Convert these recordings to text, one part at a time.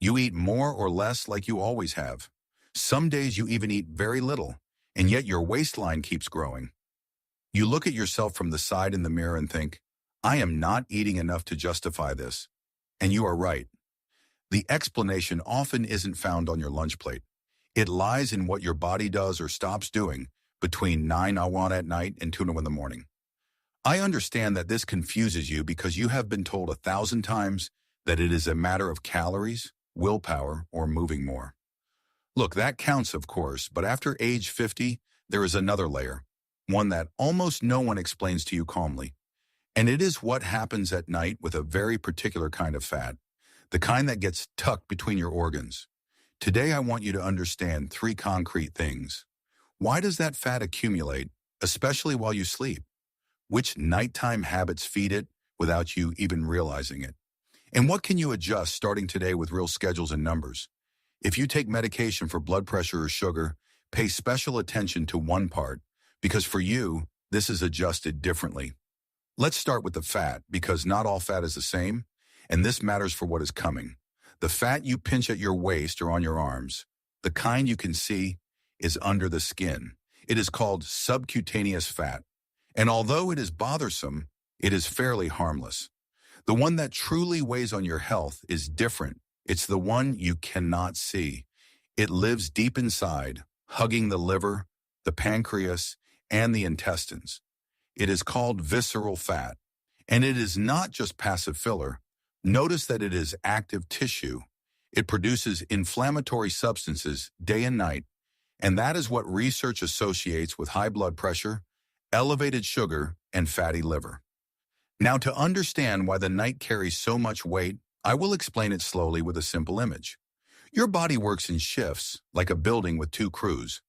You eat more or less like you always have. Some days you even eat very little, and yet your waistline keeps growing. You look at yourself from the side in the mirror and think, I am not eating enough to justify this. And you are right. The explanation often isn't found on your lunch plate. It lies in what your body does or stops doing between 9 at night and 2 in the morning. I understand that this confuses you because you have been told 1,000 times that it is a matter of calories, willpower, or moving more. Look, that counts, of course, but after age 50, there is another layer, one that almost no one explains to you calmly. And it is what happens at night with a very particular kind of fat, the kind that gets tucked between your organs. Today, I want you to understand 3 concrete things. Why does that fat accumulate, especially while you sleep? Which nighttime habits feed it without you even realizing it? And what can you adjust starting today with real schedules and numbers? If you take medication for blood pressure or sugar, pay special attention to one part, because for you, this is adjusted differently. Let's start with the fat, because not all fat is the same, and this matters for what is coming. The fat you pinch at your waist or on your arms, the kind you can see, is under the skin. It is called subcutaneous fat, and although it is bothersome, it is fairly harmless. The one that truly weighs on your health is different. It's the one you cannot see. It lives deep inside, hugging the liver, the pancreas, and the intestines. It is called visceral fat, and it is not just passive filler. Notice that it is active tissue. It produces inflammatory substances day and night, and that is what research associates with high blood pressure, elevated sugar, and fatty liver. Now, to understand why the night carries so much weight, I will explain it slowly with a simple image. Your body works in shifts, like a building with 2 crews.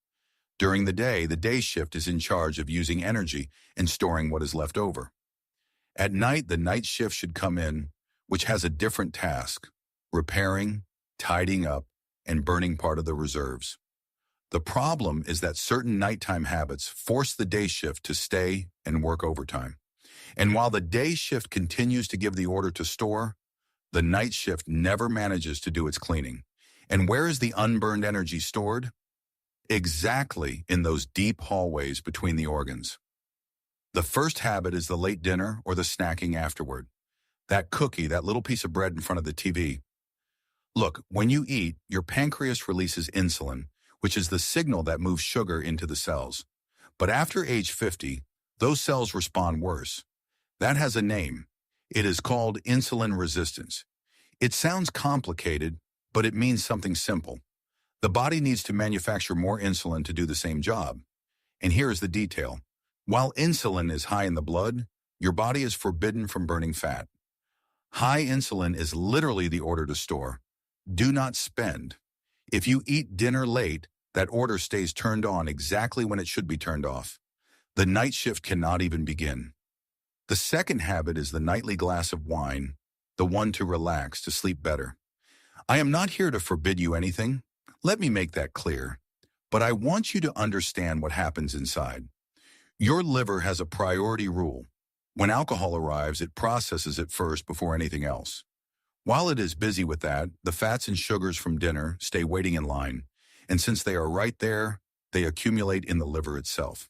During the day shift is in charge of using energy and storing what is left over. At night, the night shift should come in, which has a different task: repairing, tidying up, and burning part of the reserves. The problem is that certain nighttime habits force the day shift to stay and work overtime. And while the day shift continues to give the order to store, the night shift never manages to do its cleaning. And where is the unburned energy stored? Exactly in those deep hallways between the organs. The first habit is the late dinner or the snacking afterward. That cookie, that little piece of bread in front of the TV. Look, when you eat, your pancreas releases insulin, which is the signal that moves sugar into the cells. But after age 50, those cells respond worse. That has a name. It is called insulin resistance. It sounds complicated, but it means something simple. The body needs to manufacture more insulin to do the same job. And here is the detail. While insulin is high in the blood, your body is forbidden from burning fat. High insulin is literally the order to store. Do not spend. If you eat dinner late, that order stays turned on exactly when it should be turned off. The night shift cannot even begin. The second habit is the nightly glass of wine, the one to relax, to sleep better. I am not here to forbid you anything. Let me make that clear. But I want you to understand what happens inside. Your liver has a priority rule. When alcohol arrives, it processes it first before anything else. While it is busy with that, the fats and sugars from dinner stay waiting in line, and since they are right there, they accumulate in the liver itself.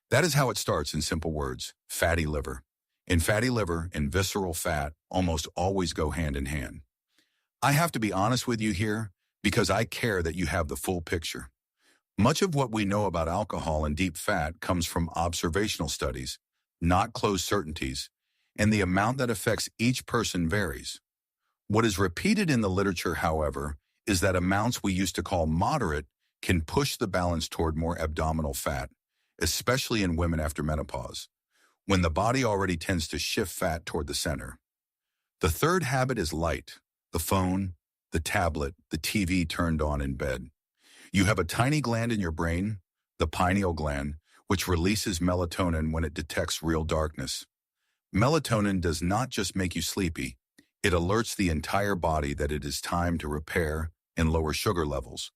That is how it starts in simple words: fatty liver. And fatty liver and visceral fat almost always go hand in hand. I have to be honest with you here because I care that you have the full picture. Much of what we know about alcohol and deep fat comes from observational studies, not closed certainties, and the amount that affects each person varies. What is repeated in the literature, however, is that amounts we used to call moderate can push the balance toward more abdominal fat, especially in women after menopause, when the body already tends to shift fat toward the center. The third habit is light: the phone, the tablet, the TV turned on in bed. You have a tiny gland in your brain, the pineal gland, which releases melatonin when it detects real darkness. Melatonin does not just make you sleepy, it alerts the entire body that it is time to repair and lower sugar levels.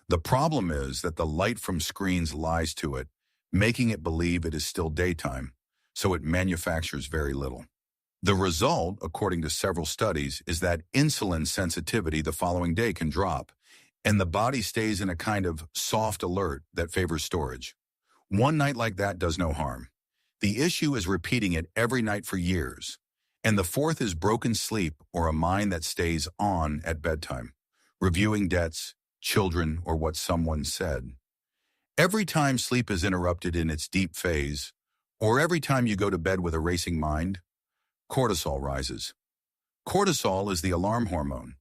The problem is that the light from screens lies to it, making it believe it is still daytime, so it manufactures very little. The result, according to several studies, is that insulin sensitivity the following day can drop, and the body stays in a kind of soft alert that favors storage. One night like that does no harm. The issue is repeating it every night for years. And the fourth is broken sleep or a mind that stays on at bedtime, reviewing debts, children, or what someone said. Every time sleep is interrupted in its deep phase, or every time you go to bed with a racing mind, cortisol rises. Cortisol is the alarm hormone.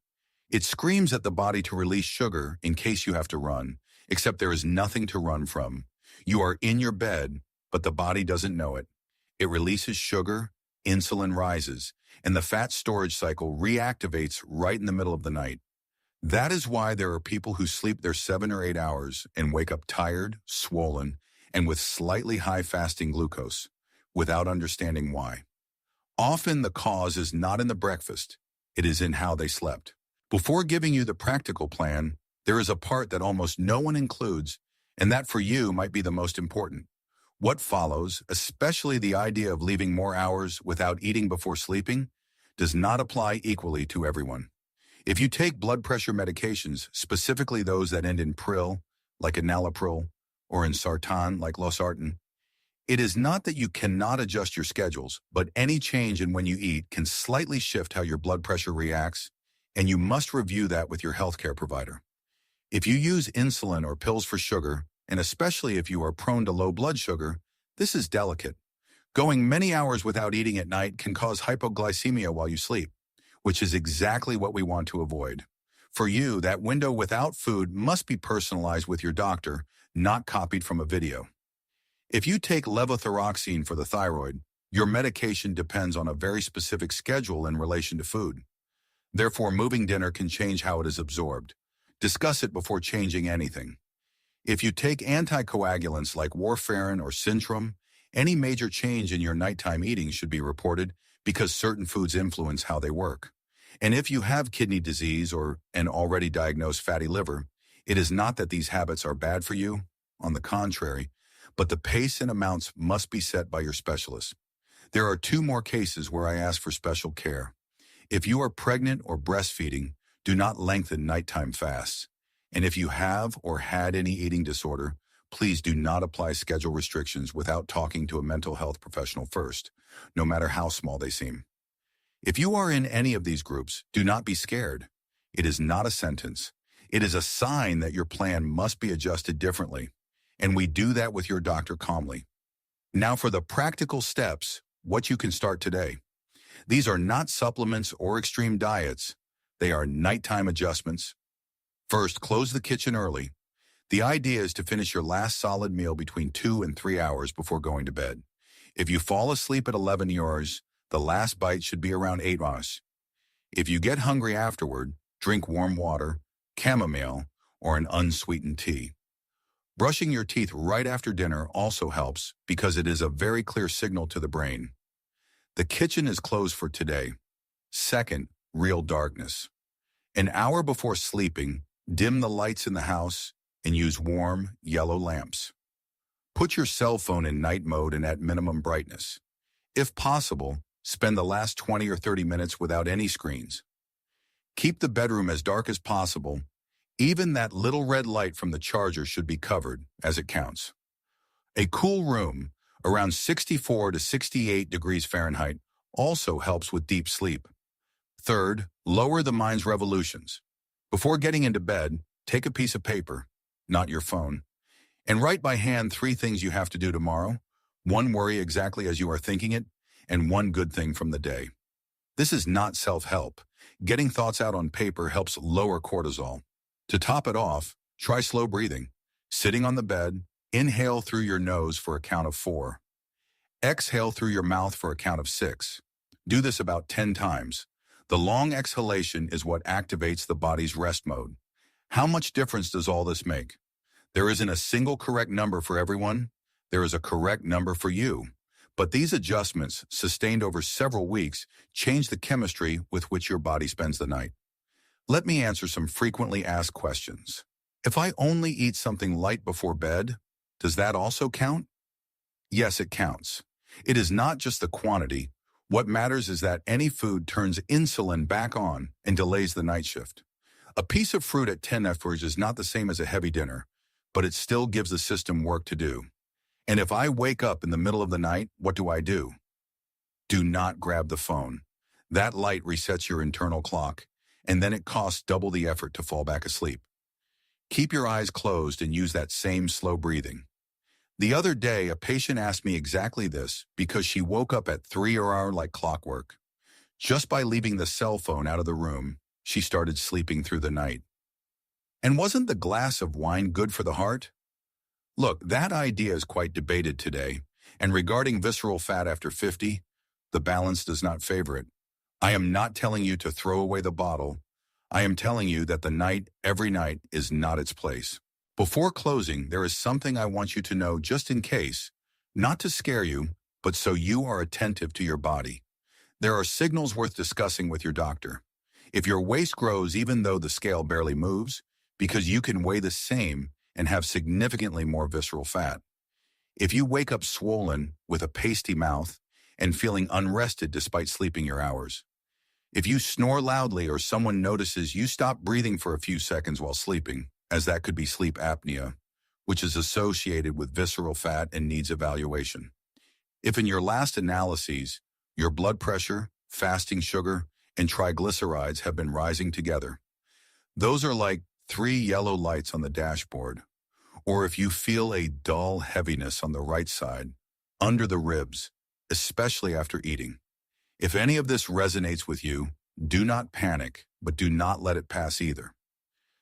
It screams at the body to release sugar in case you have to run, except there is nothing to run from. You are in your bed, but the body doesn't know it. It releases sugar, insulin rises, and the fat storage cycle reactivates right in the middle of the night. That is why there are people who sleep their 7 or 8 hours and wake up tired, swollen, and with slightly high fasting glucose, without understanding why. Often the cause is not in the breakfast, it is in how they slept. Before giving you the practical plan, there is a part that almost no one includes, and that for you might be the most important. What follows, especially the idea of leaving more hours without eating before sleeping, does not apply equally to everyone. If you take blood pressure medications, specifically those that end in pril, like enalapril, or in sartan, like losartan, it is not that you cannot adjust your schedules, but any change in when you eat can slightly shift how your blood pressure reacts, and you must review that with your healthcare provider. If you use insulin or pills for sugar, and especially if you are prone to low blood sugar, this is delicate. Going many hours without eating at night can cause hypoglycemia while you sleep, which is exactly what we want to avoid. For you, that window without food must be personalized with your doctor, not copied from a video. If you take levothyroxine for the thyroid, your medication depends on a very specific schedule in relation to food. Therefore, moving dinner can change how it is absorbed. Discuss it before changing anything. If you take anticoagulants like warfarin or Sintram, any major change in your nighttime eating should be reported because certain foods influence how they work. And if you have kidney disease or an already diagnosed fatty liver, it is not that these habits are bad for you, on the contrary, but the pace and amounts must be set by your specialist. There are 2 more cases where I ask for special care. If you are pregnant or breastfeeding, do not lengthen nighttime fasts. And if you have or had any eating disorder, please do not apply schedule restrictions without talking to a mental health professional first, no matter how small they seem. If you are in any of these groups, do not be scared. It is not a sentence. It is a sign that your plan must be adjusted differently, and we do that with your doctor calmly. Now for the practical steps, what you can start today. These are not supplements or extreme diets. They are nighttime adjustments. First, close the kitchen early. The idea is to finish your last solid meal between 2 and 3 hours before going to bed. If you fall asleep at 11 hours, the last bite should be around 8 hours. If you get hungry afterward, drink warm water, chamomile, or an unsweetened tea. Brushing your teeth right after dinner also helps because it is a very clear signal to the brain. The kitchen is closed for today. Second, real darkness. An hour before sleeping, dim the lights in the house and use warm, yellow lamps. Put your cell phone in night mode and at minimum brightness. If possible, spend the last 20 or 30 minutes without any screens. Keep the bedroom as dark as possible. Even that little red light from the charger should be covered, as it counts. A cool room, around 64 to 68 degrees Fahrenheit, also helps with deep sleep. Third, lower the mind's revolutions. Before getting into bed, take a piece of paper, not your phone, and write by hand 3 things you have to do tomorrow, 1 worry exactly as you are thinking it, and 1 good thing from the day. This is not self-help. Getting thoughts out on paper helps lower cortisol. To top it off, try slow breathing. Sitting on the bed, inhale through your nose for a count of 4. Exhale through your mouth for a count of 6. Do this about 10 times. The long exhalation is what activates the body's rest mode. How much difference does all this make? There isn't a single correct number for everyone. There is a correct number for you. But these adjustments, sustained over several weeks, change the chemistry with which your body spends the night. Let me answer some frequently asked questions. If I only eat something light before bed, does that also count? Yes, it counts. It is not just the quantity. What matters is that any food turns insulin back on and delays the night shift. A piece of fruit at 10 hours is not the same as a heavy dinner, but it still gives the system work to do. And if I wake up in the middle of the night, what do? Do not grab the phone. That light resets your internal clock, and then it costs double the effort to fall back asleep. Keep your eyes closed and use that same slow breathing. The other day, a patient asked me exactly this because she woke up at 3 hours like clockwork. Just by leaving the cell phone out of the room, she started sleeping through the night. And wasn't the glass of wine good for the heart? Look, that idea is quite debated today, and regarding visceral fat after 50, the balance does not favor it. I am not telling you to throw away the bottle. I am telling you that the night, every night, is not its place. Before closing, there is something I want you to know just in case, not to scare you, but so you are attentive to your body. There are signals worth discussing with your doctor. If your waist grows even though the scale barely moves, because you can weigh the same and have significantly more visceral fat. If you wake up swollen with a pasty mouth and feeling unrested despite sleeping your hours. If you snore loudly or someone notices you stop breathing for a few seconds while sleeping, as that could be sleep apnea, which is associated with visceral fat and needs evaluation. If in your last analyses, your blood pressure, fasting sugar, and triglycerides have been rising together, those are like 3 yellow lights on the dashboard. Or if you feel a dull heaviness on the right side, under the ribs, especially after eating. If any of this resonates with you, do not panic, but do not let it pass either.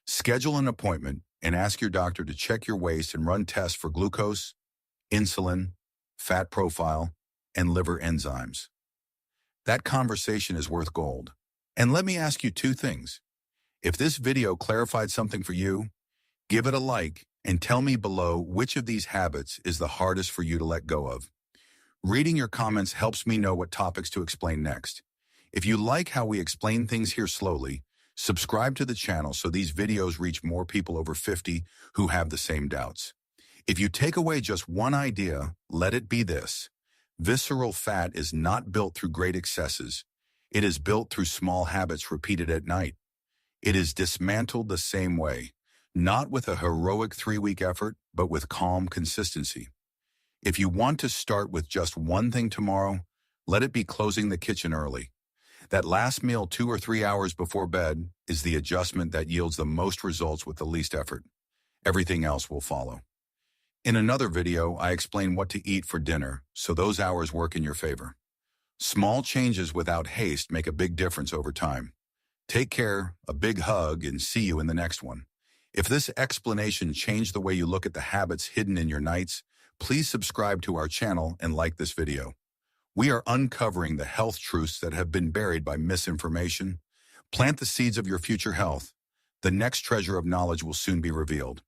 Schedule an appointment and ask your doctor to check your waist and run tests for glucose, insulin, fat profile, and liver enzymes. That conversation is worth gold. And let me ask you 2 things. If this video clarified something for you, give it a like and tell me below which of these habits is the hardest for you to let go of. Reading your comments helps me know what topics to explain next. If you like how we explain things here slowly, subscribe to the channel so these videos reach more people over 50 who have the same doubts. If you take away just one idea, let it be this. Visceral fat is not built through great excesses. It is built through small habits repeated at night. It is dismantled the same way, not with a heroic 3-week effort, but with calm consistency. If you want to start with just one thing tomorrow, let it be closing the kitchen early. That last meal 2 or 3 hours before bed is the adjustment that yields the most results with the least effort. Everything else will follow. In another video, I explain what to eat for dinner, so those hours work in your favor. Small changes without haste make a big difference over time. Take care, a big hug, and see you in the next one. If this explanation changed the way you look at the habits hidden in your nights, please subscribe to our channel and like this video. We are uncovering the health truths that have been buried by misinformation. Plant the seeds of your future health. The next treasure of knowledge will soon be revealed.